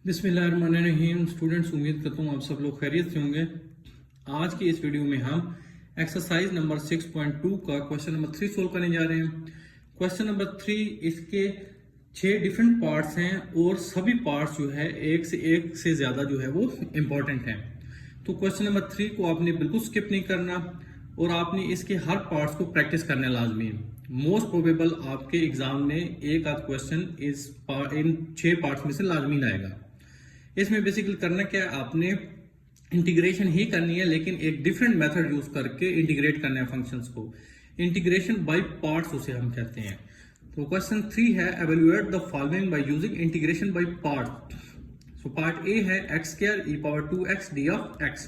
बिस्मिल्लाहिर्रहमानिर्रहीम। स्टूडेंट्स, उम्मीद करता हूँ आप सब लोग खैरियत से होंगे। आज की इस वीडियो में हम एक्सरसाइज नंबर 6.2 का क्वेश्चन नंबर 3 सोल्व करने जा रहे हैं। क्वेश्चन नंबर 3, इसके 6 डिफरेंट पार्ट्स हैं और सभी पार्ट्स जो है एक से ज्यादा जो है वो इम्पोर्टेंट हैं। तो क्वेश्चन नंबर 3 को आपने बिल्कुल स्किप नहीं करना और आपने इसके हर पार्ट्स को प्रैक्टिस करना लाजमी है। मोस्ट प्रोबेबल आपके एग्जाम में एक आध क्वेश्चन इन 6 पार्ट्स में से लाजमी आएगा। इसमें बेसिकली करना क्या है, आपने इंटीग्रेशन ही करनी है लेकिन एक डिफरेंट मेथड यूज करके इंटीग्रेट करना है फंक्शंस को। इंटीग्रेशन बाय पार्ट्स उसे हम कहते हैं। तो क्वेश्चन 3 है, evaluate the following by using integration by part. So part A है x square e power 2x d of x.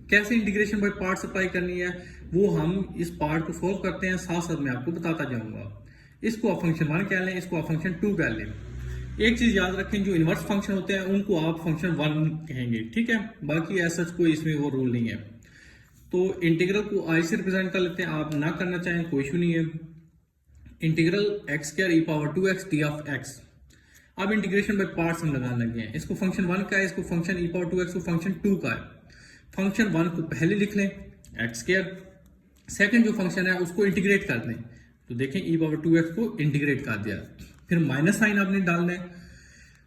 कैसे इंटीग्रेशन बाय पार्ट्स अप्लाई करनी है वो हम इस पार्ट को सोल्व करते हैं, साथ साथ मैं आपको बताता जाऊंगा। इसको आप फंक्शन 1 कह लें, इसको आप फंक्शन 2 कह लें। एक चीज याद रखें, जो इनवर्स फंक्शन होते हैं उनको आप फंक्शन 1 कहेंगे, ठीक है। बाकी ऐसा कोई इसमें वो रूल नहीं है। तो इंटीग्रल को आई से रिप्रेजेंट कर लेते हैं, आप ना करना चाहें कोई इशू नहीं है। Integral x square e power 2x d of x. अब इंटीग्रेशन बाय पार्ट्स हम लगाने लगे हैं। इसको फंक्शन 1 का है, इसको फंक्शन ई पावर 2x को फंक्शन 2 का है। फंक्शन 1 को पहले लिख लें एक्स स्क्वायर, सेकंड जो फंक्शन है उसको इंटीग्रेट कर दें। तो देखें ई पावर 2x को इंटीग्रेट कर दिया, फिर माइनस साइन आपने डालना है,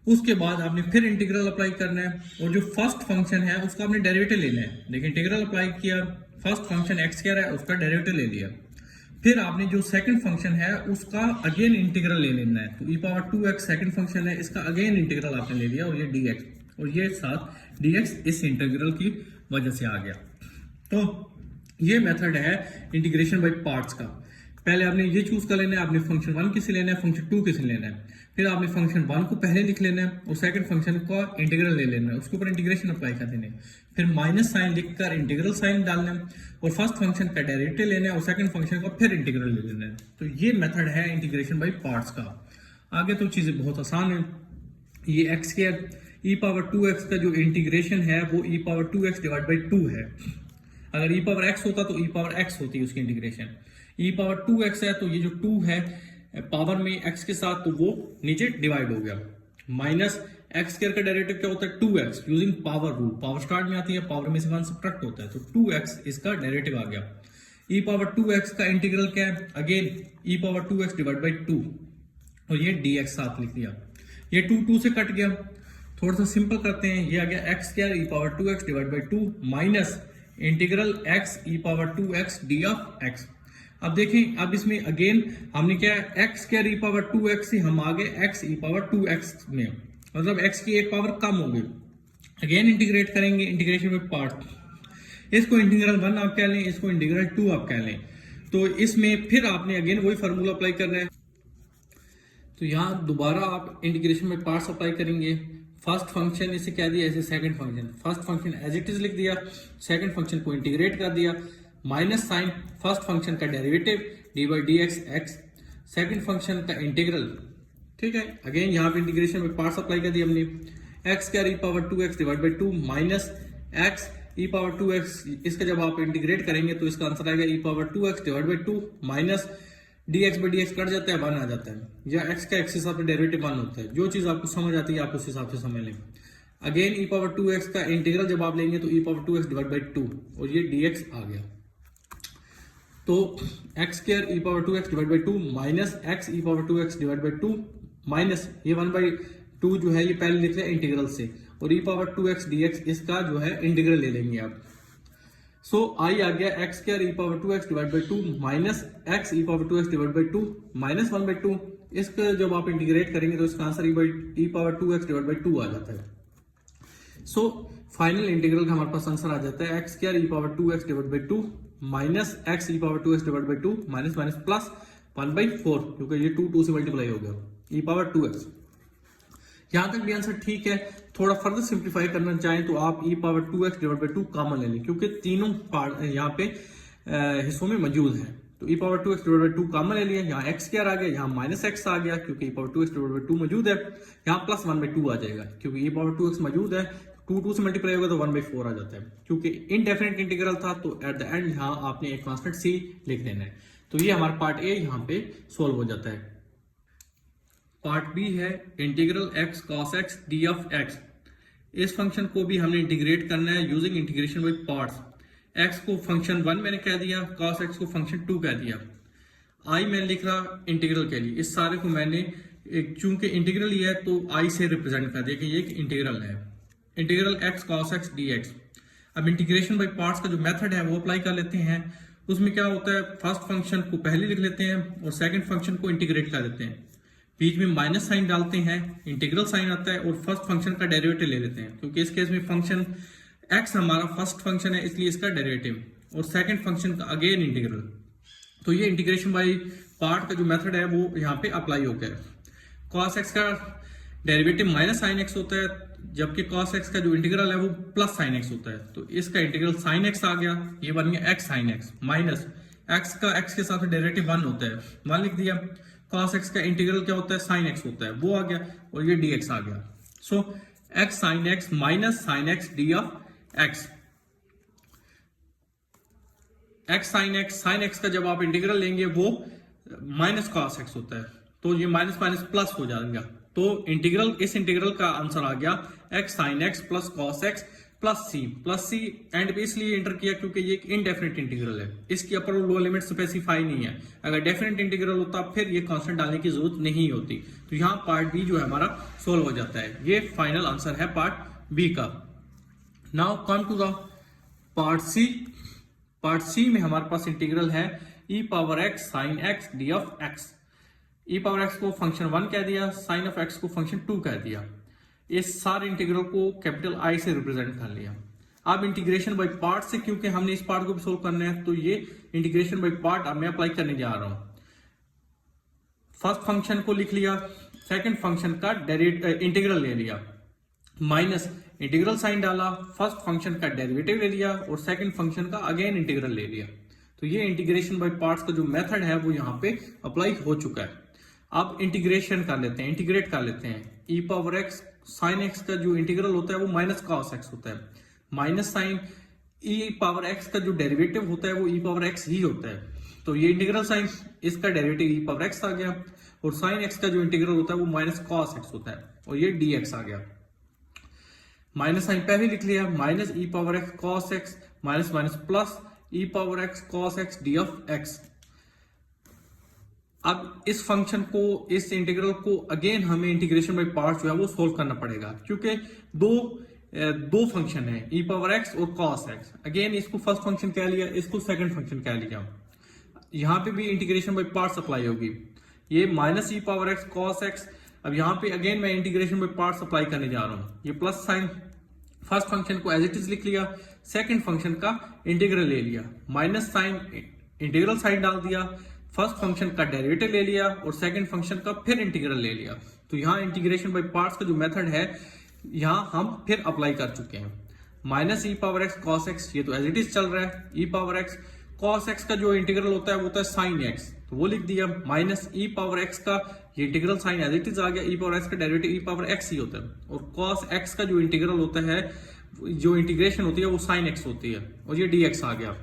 उसके बाद आपने फिर इंटीग्रल अप्लाई करना है और जो फर्स्ट फंक्शन है उसका आपने डेरिवेटिव लेना है। देखिए इंटीग्रल अप्लाई किया, फर्स्ट फंक्शन एक्स स्क्वायर है उसका डेरिवेटिव ले लिया, फिर आपने जो सेकंड फंक्शन है उसका अगेन इंटीग्रल ले लेना है। तो e power 2x second function है, इसका अगेन इंटीग्रल आपने ले लिया और ये dx और ये साथ dx इस इंटीग्रल की वजह से आ गया। तो ये मेथड है इंटीग्रेशन बाय पार्ट्स का। पहले आपने ये चूज कर लेना है, आपने फंक्शन 1 किसे लेना है, फंक्शन 2 किसे लेना है। फिर आपने फंक्शन 1 को पहले लिख लेना है और सेकंड फंक्शन का इंटीग्रल ले लेना है, उसके ऊपर इंटीग्रेशन अप्लाई कर देना है। फिर माइनस साइन लिखकर इंटीग्रल साइन डालना है और फर्स्ट फंक्शन का डेरिवेटिव लेना है और सेकंड फंक्शन का फिर इंटीग्रल ले लेना है। तो ये मेथड है इंटीग्रेशन बाय पार्ट्स का। आगे तो चीजें बहुत आसान है। ये x square e power 2x का जो इंटीग्रेशन है वो ई पावर 2x डिवाइड बाई 2 है। अगर ई पावर x होता तो ई पावर x होती है उसकी इंटीग्रेशन। ई पावर 2x है तो ये जो 2 है पावर में x के साथ, तो वो नीचे डिवाइड हो गया। माइनस एक्स स्क्वायर का डेरिवेटिव क्या होता है 2x, using power rule. Power start में आती है, पावर में से 1 सब्ट्रैक्ट होता है, तो 2x इसका डेरिवेटिव आ गया। ई पावर 2x का इंटीग्रल क्या है, again E power 2x divide by 2 और ये dx साथ लिख दिया। ये 2 से कट गया। थोड़ा सा सिंपल करते हैं, ये आ गया x square e power 2x divide by 2 minus integral x E power 2x d of x। अब देखें, अब इसमें अगेन हमने क्या है, x square e power 2x से हम आ गए x ई पावर 2x में, मतलब x की एक पावर कम हो गई। अगेन इंटीग्रेट करेंगे, इंटीग्रेशन में पार्ट। इसको इंटीग्रल 1 आप कह लें, इसको इंटीग्रल 2 आप कह लें। तो इसमें फिर आपने अगेन वही फार्मूला अप्लाई करना है। तो यहाँ दोबारा आप इंटीग्रेशन में पार्ट्स अप्लाई करेंगे। फर्स्ट फंक्शन इसे कह दिया, ऐसे second function, first function as it is लिख दिया, सेकंड फंक्शन को इंटीग्रेट कर दिया, माइनस साइन फर्स्ट फंक्शन का derivative d by d x x, second function का इंटीग्रल, ठीक है। अगेन यहाँ पे इंटीग्रेशन में पार्ट्स अप्लाई कर दिया हमने। X square e power 2x divide by 2 minus x E power 2x, इसका जब आप इंटीग्रेट करेंगे तो इसका आंसर आएगा e power 2x divide by 2 minus dx by dx cut जाता है, 1 आ जाता है, या x का x के हिसाब से डेरिवेटिव 1 होता है। जो चीज आपको समझ आती है आप उस हिसाब से समझ लें। अगेन ई पावर 2x का इंटीग्रल जब आप लेंगे तो e power 2x divide by 2 और ये dx आ गया। तो x square e power 2x divide by 2 minus x E power 2x divide by 2 minus ये 1 बाई 2 जो है ये पहले लिख लिया इंटीग्रल से, और ई पावर 2x dx इसका जो है इंटीग्रल ले लेंगे आप। सो आई आ गया x square e power 2x divide by 2 minus x E power 2x divide by 2 minus 1 by 2। इसका जब आप इंटीग्रेट करेंगे तो इसका answer E power 2x divide by 2 आ जाता है। सो फाइनल इंटीग्रल का हमारे पास आंसर आ जाता है x square e power 2x divide by 2 minus x E power 2x divide by 2 minus minus plus 1 by 4, क्योंकि ये 2 से मल्टीप्लाई हो गया ई पावर 2x। यहां तक भी आंसर ठीक है। थोड़ा फर्दर सिंप्लीफाई करना चाहें तो आप e power 2x divide by 2 common ले लें, क्योंकि तीनों पार्ट यहाँ पे हिस्सों में मौजूद है। तो e power 2x divide by 2 common ले लिया, यहाँ एक्स स्क्वायर आ गया, यहाँ माइनस एक्स आ गया, क्योंकि ई पावर 2x डिवाइड बाई 2 मौजूद है। यहाँ प्लस 1 बाई 2 आ जाएगा, क्योंकि ई पावर 2x मौजूद है, 2 से मल्टीप्लाई होगा तो 1 बाई 4 आ जाता है। क्योंकि इनडेफिनेट इंटीग्रल था तो एट द एंड यहाँ आपने एक कांस्टेंट c लिख देना है। तो ये हमारा पार्ट ए यहाँ पे सोल्व हो जाता है। पार्ट बी है integral x cos x d of x। इस फंक्शन को भी हमने इंटीग्रेट करना है using integration by parts. x को फंक्शन 1 मैंने कह दिया, cos x को फंक्शन 2 कह दिया। i मैंने लिख रहा इंटीग्रल के लिए, इस सारे को मैंने चूंकि इंटीग्रल ही है तो i से रिप्रेजेंट कर दिया कि ये एक इंटीग्रल है, integral x cos x dx। अब इंटीग्रेशन बाय पार्ट्स का जो मेथड है वो अप्लाई कर लेते हैं। उसमें क्या होता है, फर्स्ट फंक्शन को पहले लिख लेते हैं और सेकंड फंक्शन को इंटीग्रेट कर देते हैं, बीच में माइनस साइन डालते हैं, इंटीग्रल साइन आता है और फर्स्ट फंक्शन का डेरिवेटिव ले लेते हैं, क्योंकि इस केस में फंक्शन x हमारा फर्स्ट फंक्शन है इसलिए इसका डेरिवेटिव, और सेकंड फंक्शन का अगेन इंटीग्रल। तो ये इंटीग्रेशन बाय पार्ट का जो मेथड है वो यहाँ पे अप्लाई हो गया। cos x का डेरिवेटिव माइनस साइन एक्स होता है, जबकि cos x का जो इंटीग्रल है वो प्लस साइन एक्स होता है, तो इसका इंटीग्रल साइन एक्स आ गया, ये बन गया x sign x, minus x का x के साथ डेरिवेटिव 1 होता है, 1 लिख दिया। cos x का इंटीग्रल क्या होता है, साइन x होता है, वो आ गया, और ये dx आ गया। So x sign x minus sine x d of x। x sign x का जब आप इंटीग्रल लेंगे वो माइनस cos x होता है, तो ये माइनस माइनस प्लस हो जाएगा, तो इंटीग्रल, इस इंटीग्रल का आंसर आ गया x sign x plus cos x plus C and पे इसलिए एंटर किया क्योंकि ये एक इनडेफिनेट इंटीग्रल है, इसकी अपर और लोअर लिमिट स्पेसिफाई नहीं है। अगर डेफिनेट इंटीग्रल होता फिर ये कांस्टेंट डालने की जरूरत नहीं होती। तो यहाँ पार्ट बी जो है हमारा सोल्व हो जाता है। ये फाइनल आंसर है पार्ट बी का। Now come to the part C. Part C में हमारे पास इंटीग्रल है e power x sign x d of x। e power x को फंक्शन 1 कह दिया, साइन ऑफ x को फंक्शन 2 कह दिया। इस सारे इंटीग्रल को कैपिटल I से रिप्रेजेंट कर लिया। अब इंटीग्रेशन बाय पार्ट से, क्योंकि हमने इस पार्ट को भी सोल्व करना है, तो ये इंटीग्रेशन बाय पार्ट अब मैं अप्लाई करने जा रहा हूं। फर्स्ट फंक्शन को लिख लिया, सेकंड फंक्शन का इंटीग्रल ले लिया, माइनस इंटीग्रल साइन डाला, फर्स्ट फंक्शन का डेरिवेटिव ले लिया और सेकंड फंक्शन का अगेन इंटीग्रल ले लिया। तो ये इंटीग्रेशन बाय पार्ट्स का जो मेथड है वो यहाँ पे अप्लाई हो चुका है। अब इंटीग्रेशन कर लेते हैं, इंटीग्रेट कर लेते हैं। e power x sign x का जो इंटीग्रल होता है वो माइनस cos x होता है, minus sine e power x का जो डेरिवेटिव होता है वो e पावर x ही होता है, तो ये इंटीग्रल साइन, इसका डेरिवेटिव e पावर x आ गया, और साइन x का जो इंटीग्रल होता है वो माइनस cos x होता है, और ये dx आ गया। माइनस साइन पहले लिख लिया, minus e power x cos x minus minus plus e power x cos x d of x। अब इस फंक्शन को, इस इंटीग्रल को अगेन हमें इंटीग्रेशन बाय पार्ट्स जो है वो सोल्व करना पड़ेगा, क्योंकि दो फंक्शन है e पावर x और cos x। अगेन इसको फर्स्ट फंक्शन कह लिया, इसको सेकंड फंक्शन कह लिया। यहाँ पे भी इंटीग्रेशन बाय पार्ट्स अप्लाई होगी। ये minus e power x cos x, अब यहाँ पे अगेन मैं इंटीग्रेशन बाय पार्ट्स अप्लाई करने जा रहा हूँ। ये प्लस साइन, फर्स्ट फंक्शन को एज इट इज लिख लिया, सेकंड फंक्शन का इंटीग्रल ले लिया, माइनस साइन इंटीग्रल साइन डाल दिया, फर्स्ट फंक्शन का डेरिवेटिव ले लिया और सेकंड फंक्शन का फिर इंटीग्रल ले लिया। तो यहाँ इंटीग्रेशन बाय पार्ट्स का जो मेथड है यहाँ हम फिर अप्लाई कर चुके हैं। Minus e power x cos x, ये तो एज इट इज चल रहा है। e power x cos x का जो इंटीग्रल होता है वो होता है साइन x, तो वो लिख दिया, माइनस e पावर x का ये integral sine as it is आ गया, e पावर x का डेरिवेटिव e पावर x ही होता है, और cos x का जो इंटीग्रल होता है, जो इंटीग्रेशन होती है वो साइन x होती है, और ये dx आ गया।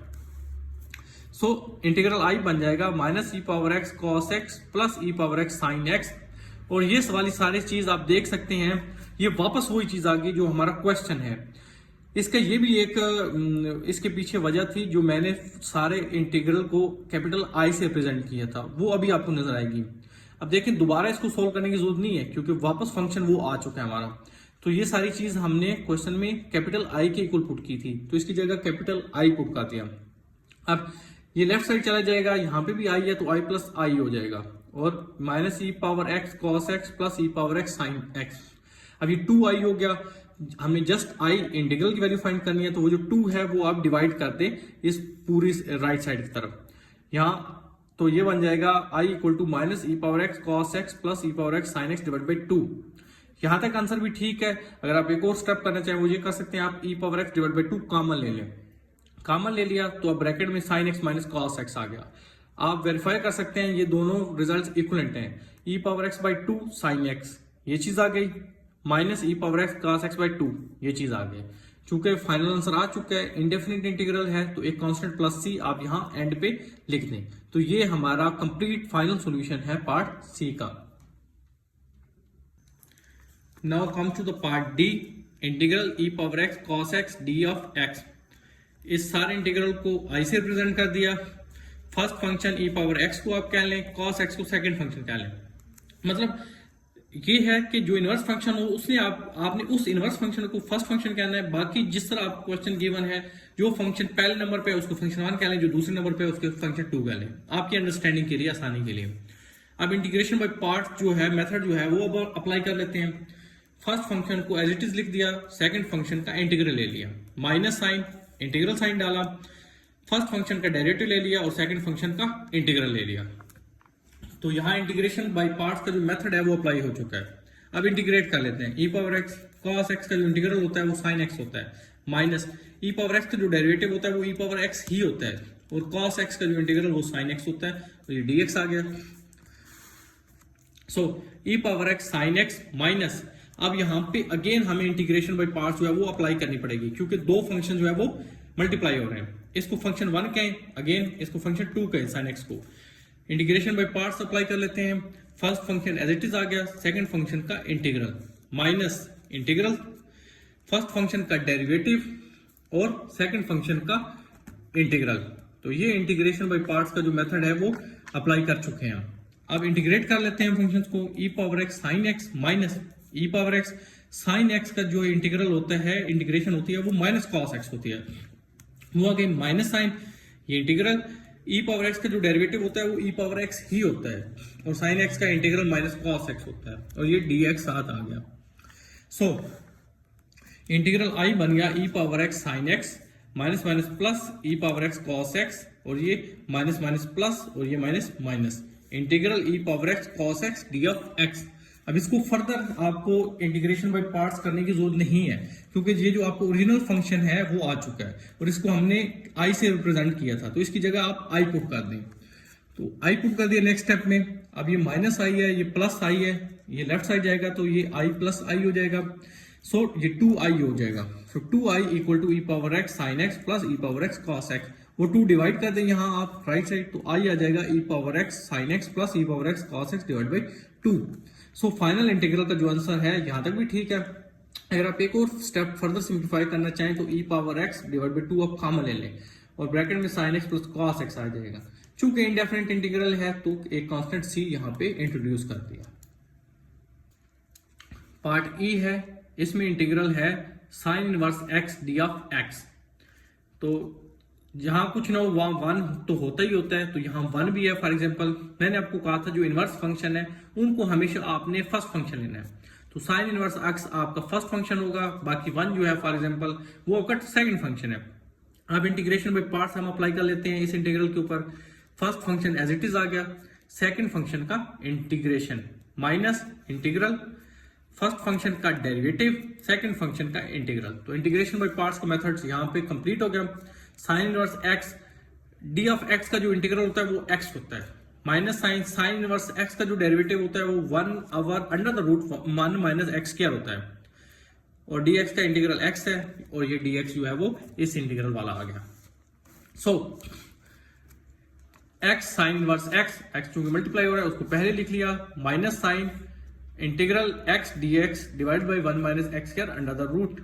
सो इंटीग्रल I बन जाएगा minus e power x cos x plus e power x sign x, और ये वाली सारी चीज आप देख सकते हैं, ये वापस वही चीज आ गई जो हमारा क्वेश्चन है। इसका ये भी एक इसके पीछे वजह थी, जो मैंने सारे इंटीग्रल को कैपिटल I से रिप्रेजेंट किया था, वो अभी आपको नजर आएगी। अब देखें, दोबारा इसको सोल्व करने की जरूरत नहीं है, क्योंकि वापस फंक्शन वो आ चुका है हमारा। तो ये सारी चीज हमने क्वेश्चन में कैपिटल I के इक्वल पुट की थी, तो इसकी जगह कैपिटल I पुट कर दिया। अब ये लेफ्ट साइड चला जाएगा, यहाँ पे भी I है तो I प्लस I हो जाएगा, और minus e power x cos x plus e power x sign x। अब ये 2i हो गया, हमें जस्ट I इंटीग्रल की वैल्यू फाइंड करनी है, तो वो जो 2 है वो आप डिवाइड कर दे इस पूरी राइट साइड की तरफ यहाँ, तो ये बन जाएगा I equal to minus e power x cos x plus e power x sign x divide by 2। यहाँ तक आंसर भी ठीक है। अगर आप एक और स्टेप करना चाहें वो ये कर सकते हैं, आप e power x divide by 2 common ले लें, कॉमन ले लिया तो अब ब्रैकेट में sine x minus cos x आ गया। आप वेरीफाई कर सकते हैं ये दोनों रिजल्ट्स इक्विवेलेंट हैं। e power x by 2 sine x ये चीज आ गई, minus e power x cos x by 2 ये चीज आ गई। चूंकि फाइनल आंसर आ चुका है, इंडेफिनिट इंटीग्रल है, तो एक कांस्टेंट प्लस c आप यहाँ एंड पे लिख दें। तो ये हमारा कंप्लीट फाइनल सॉल्यूशन है पार्ट सी का। Now come to the part D, integral e power x cos x d of x. इस सारे इंटीग्रल को आई से रिप्रेजेंट कर दिया। First function e power x को आप कह लें, कॉस एक्स को सेकंड फंक्शन कह लें। मतलब ये है कि जो इनवर्स फंक्शन हो उसने आपने उस इनवर्स फंक्शन को फर्स्ट फंक्शन कहना है। बाकी जिस तरह आप क्वेश्चन गिवन है, जो फंक्शन पहले नंबर पे है उसको फंक्शन 1 कह लें, जो दूसरे नंबर पे है उसको फंक्शन 2 कह लें, आपकी अंडरस्टैंडिंग के लिए, आसानी के लिए। अब इंटीग्रेशन बाय पार्ट्स जो है मेथड जो है वो अब अप्लाई कर लेते हैं। फर्स्ट फंक्शन को एज इट इज लिख दिया, सेकंड फंक्शन का इंटीग्रल ले लिया, माइनस साइन, इंटीग्रल साइन डाला, फर्स्ट फंक्शन का डेरिवेटिव ले लिया और सेकंड फंक्शन का इंटीग्रल ले लिया। तो यहाँ इंटीग्रेशन बाय पार्ट्स का जो मेथड है वो अप्लाई हो चुका है। अब इंटीग्रेट कर लेते हैं। ई पावर एक्स कॉस एक्स का जो इंटीग्रल होता है वो साइन एक्स होता है, माइनस ई पावर एक्स का जो डेरिवेटिव होता है वो ई पावर एक्स ही होता है, और कॉस एक्स का जो इंटीग्रल वो साइन एक्स होता है, तो ये डीएक्स आ गया। So e power x sine x minus, अब यहाँ पे अगेन हमें इंटीग्रेशन बाय पार्ट्स जो है वो अप्लाई करनी पड़ेगी, क्योंकि दो फंक्शन जो है वो मल्टीप्लाई हो रहे हैं। इसको फंक्शन 1 कहें, अगेन इसको फंक्शन 2 कहें, साइन एक्स को। इंटीग्रेशन बाय पार्ट्स अप्लाई कर लेते हैं। First function as it is आ गया, सेकंड फंक्शन का integral minus integral, first function का डेरिवेटिव और सेकंड फंक्शन का इंटीग्रल। तो ये इंटीग्रेशन बाय पार्ट्स का जो मेथड है वो अप्लाई कर चुके हैं। अब इंटीग्रेट कर लेते हैं फंक्शंस को। E power x sine x minus e power x sine x का जो इंटीग्रल होता है, इंटीग्रेशन होती है वो माइनस कॉस एक्स होती है, वो आ गई माइनस साइन, ये इंटीग्रल। ई पावर एक्स का जो डेरिवेटिव होता है वो ई पावर एक्स ही होता है, और साइन एक्स का इंटीग्रल माइनस कॉस एक्स होता है, और ये डीएक्स साथ आ गया। सो इंटीग्रल आई बन गया e power x sine x minus minus plus e power x cos x, और ये माइनस माइनस प्लस और ये minus minus, integral e power x cos x d of x. अब इसको फर्दर आपको integration by parts करने की जरूरत नहीं है, क्योंकि ये जो आपको ओरिजिनल फंक्शन है वो आ चुका है और इसको हमने आई से रिप्रेजेंट किया था, तो इसकी जगह आप आई पुट कर दें। तो आई पुट कर दिया नेक्स्ट स्टेप में। अब ये माइनस आई है, ये प्लस आई है, ये लेफ्ट साइड जाएगा तो ये आई प्लस आई हो जाएगा। सो ये 2i हो जाएगा। सो 2i equal to e power x sine x plus e power x cos x, वो 2 डिवाइड कर दें यहाँ आप राइट साइड, तो आई आ जाएगा e power x sine x plus e power x cos x divide by 2। So final integral का जो आंसर है यहाँ तक भी ठीक है। अगर आप एक और स्टेप फर्दर सिंप्लीफाई करना चाहें तो e power x divide by 2 आप कॉमन ले लें और ब्रैकेट में sine x plus cos x आ जाएगा। चूंकि इंडेफिनिट इंटीग्रल है तो एक कांस्टेंट सी यहाँ पे इंट्रोड्यूस कर दिया। पार्ट ई है, इसमें इंटीग्रल है sign inverse x d of x. तो जहां कुछ ना हो वहां 1 तो होता ही होता है, तो यहाँ 1 भी है। फॉर एग्जांपल मैंने आपको कहा था जो इनवर्स फंक्शन है उनको हमेशा आपने फर्स्ट फंक्शन लेना है, तो साइन इनवर्स एक्स आपका फर्स्ट फंक्शन होगा, बाकी 1 जो है फॉर एग्जांपल वो आपका सेकंड फंक्शन है। अब इंटीग्रेशन बाय पार्ट्स हम अप्लाई कर लेते हैं इस इंटीग्रल के ऊपर। First function as it is आ गया, सेकंड फंक्शन का integration minus integral, first function का डेरिवेटिव, सेकंड फंक्शन का इंटीग्रल। तो इंटीग्रेशन बाय पार्ट्स का मेथड यहाँ पे कंप्लीट हो गया। Sine inverse x d of x का जो इंटीग्रल होता है वो एक्स होता है, minus sine sine inverse x का जो डेरिवेटिव होता है वो 1 over under the root 1 minus x square होता है, और dx का इंटीग्रल x है, और ये dx जो है वो इस इंटीग्रल वाला आ गया। So x sine inverse x चूंकि मल्टीप्लाई हो रहा है उसको पहले लिख लिया, minus sign integral x dx divide by 1 minus x square under the root,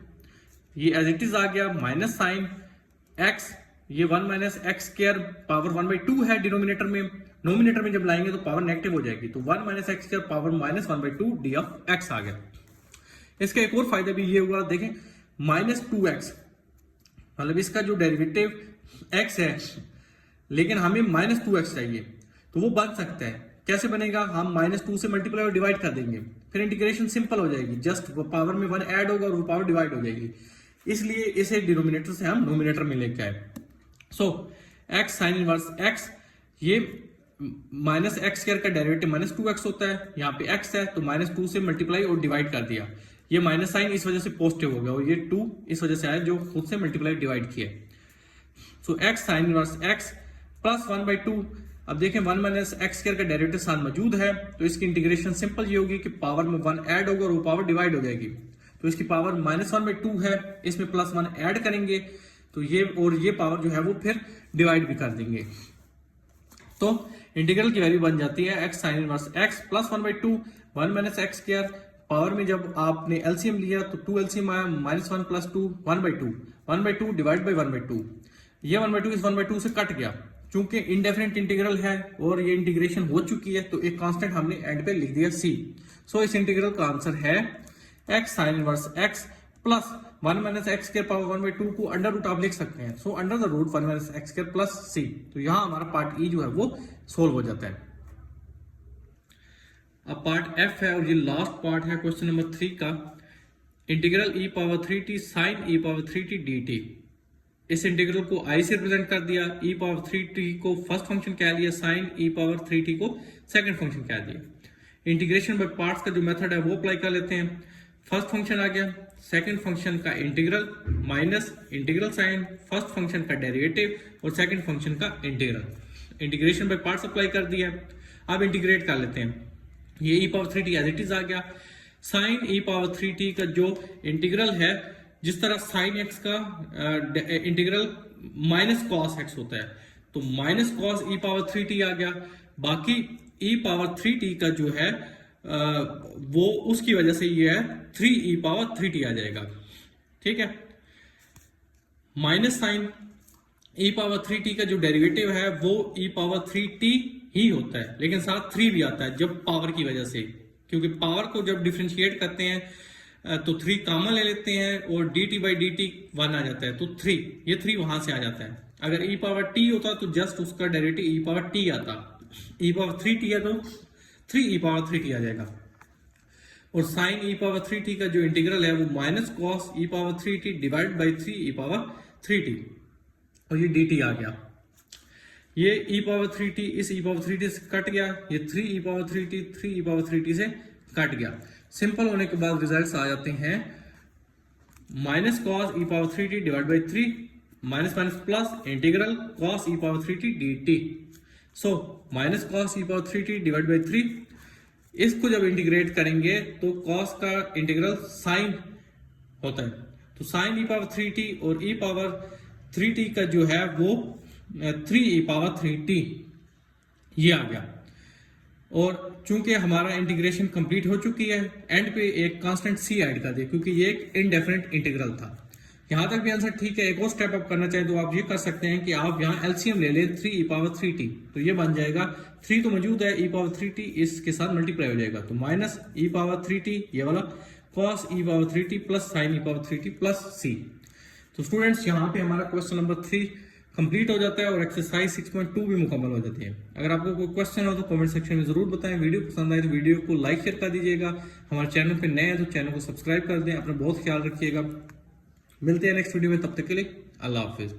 ये एज इट इज आ गया, माइनस साइन x, ये 1 माइनस एक्स स्क्वायर पावर 1/2 है डिनोमिनेटर में, नोमिनेटर में जब लाएंगे तो पावर नेगेटिव हो जाएगी, तो 1 minus x square power minus 1/2 D of x आ गया। इसका एक और फायदा भी ये हुआ, देखें माइनस 2x, मतलब इसका जो डेरिवेटिव x है लेकिन हमें माइनस 2x चाहिए, तो वो बन सकता है। कैसे बनेगा, हम माइनस 2 से मल्टीप्लाई और डिवाइड कर देंगे, फिर इंटीग्रेशन सिंपल हो जाएगी, जस्ट वो पावर में 1 ऐड होगा और वो पावर डिवाइड हो जाएगी, इसलिए इसे डिनोमिनेटर से हम नोमिनेटर में लेके आए। सो x साइन इनवर्स x, ये माइनस एक्स स्क्वायर का डेरिवेटिव माइनस 2x होता है, यहाँ पे x है तो माइनस 2 से मल्टीप्लाई और डिवाइड कर दिया, ये माइनस साइन इस वजह से पॉजिटिव हो गया, और ये 2 इस वजह से आया जो खुद से मल्टीप्लाई डिवाइड किया। सो x sine inverse x plus 1/2। अब देखें 1 माइनस एक्स स्क्वायर का डेरिवेटिव साथ मौजूद है, तो इसकी इंटीग्रेशन सिंपल ये होगी कि पावर में 1 ऐड होगा और वो पावर डिवाइड हो जाएगी, तो इसकी पावर माइनस 1/2 है, इसमें प्लस 1 ऐड करेंगे तो ये और ये पावर जो है वो फिर डिवाइड भी कर देंगे, तो इंटीग्रल की वैल्यू बन जाती है x sine inverse x plus 1/2 1 minus x square power में जब आपने एलसीएम लिया तो 2 एलसीएम आया, -1 + 2 1/2, 1/2 डिवाइड बाई 1/2। ये 1/2 इस 1/2 से कट गया। चूंकि इनडेफिनेट इंटीग्रल है और ये इंटीग्रेशन हो चुकी है तो एक कांस्टेंट हमने एंड पे लिख दिया c। सो इस इंटीग्रल का आंसर है x sin inverse x plus 1 - x² power 1/2 को अंडर रूट आप लिख सकते हैं। So under the root 1 - x² plus c। तो यहां हमारा पार्ट ई जो है वो सोल्व हो जाता है। अब पार्ट एफ है और ये लास्ट पार्ट है क्वेश्चन नंबर 3 का। Integral e⁻3t sin e⁻3t dt। इस इंटीग्रल को i से रिप्रेजेंट कर दिया, e⁻3t को फर्स्ट फंक्शन कह लिया, sin e⁻3t को सेकंड फंक्शन कह दिया। इंटीग्रेशन बाय पार्ट्स का जो मेथड है वो अप्लाई कर लेते हैं। फर्स्ट फंक्शन आ गया, सेकंड फंक्शन का integral minus integral sign, first function का डेरिवेटिव और सेकंड फंक्शन का integral. Integration by parts apply कर दिया। अब इंटीग्रेट कर लेते हैं। ये e⁻3t एज इट इज आ गया। साइन e⁻3t का जो इंटीग्रल है, जिस तरह साइन x का इंटीग्रल माइनस कॉस x होता है, तो माइनस कॉस e⁻3t आ गया। बाकी e⁻3t का जो है वो उसकी वजह से ये है 3e⁻3t आ जाएगा। ठीक है, माइनस साइन e⁻3t का जो डेरिवेटिव है वो e⁻3t ही होता है, लेकिन साथ 3 भी आता है जब पावर की वजह से, क्योंकि पावर को जब डिफरेंशिएट करते हैं तो 3 कॉमन ले लेते हैं और dt/dt 1 आ जाता है, तो 3 ये 3 वहां से आ जाता है। अगर e⁻t होता तो जस्ट उसका डेरिवेटिव e⁻t आता, e⁻3t है तो 3e⁻3t आ जाएगा। और साइन e⁻3t का जो इंटीग्रल है वो minus cos e⁻3t divide by 3e⁻3t और ये dt आ गया। ये e⁻3t इस e⁻3t से कट गया, ये 3e⁻3t से कट गया। सिंपल होने के बाद रिजल्ट्स आ जाते हैं minus cos e⁻3t divide by 3 minus minus plus integral cos e⁻3t dt। So minus cos e⁻3t divide by 3, इसको जब इंटीग्रेट करेंगे तो कॉस का इंटीग्रल साइन होता है, तो साइन e⁻3t और e⁻3t का जो है वो 3e⁻3t ये आ गया। और चूंकि हमारा इंटीग्रेशन कंप्लीट हो चुकी है, एंड पे एक कांस्टेंट c ऐड कर दिया क्योंकि ये एक इनडेफिनेट इंटीग्रल था। यहां तक भी आंसर ठीक है। एक और स्टेप अप करना चाहे तो आप ये कर सकते हैं कि आप यहाँ एलसीएम ले लें 3e⁻3t, तो ये बन जाएगा 3 तो मौजूद है, e⁻3t इसके साथ मल्टीप्लाई हो जाएगा, तो माइनस e⁻3t ये वाला cos e⁻3t plus sin e⁻3t plus c। तो स्टूडेंट्स यहाँ पे हमारा क्वेश्चन नंबर 3 कंप्लीट हो जाता है और एक्सरसाइज 6.2 भी मुकम्मल हो जाती है। अगर आपको कोई क्वेश्चन हो तो कमेंट सेक्शन में जरूर बताएं। वीडियो पसंद आए तो वीडियो को लाइक शेयर कर दीजिएगा। हमारे चैनल पे नए हैं तो चैनल को सब्सक्राइब कर दें। अपना बहुत ख्याल रखिएगा। मिलते हैं नेक्स्ट वीडियो में, तब तक के लिए अल्लाह हाफिज।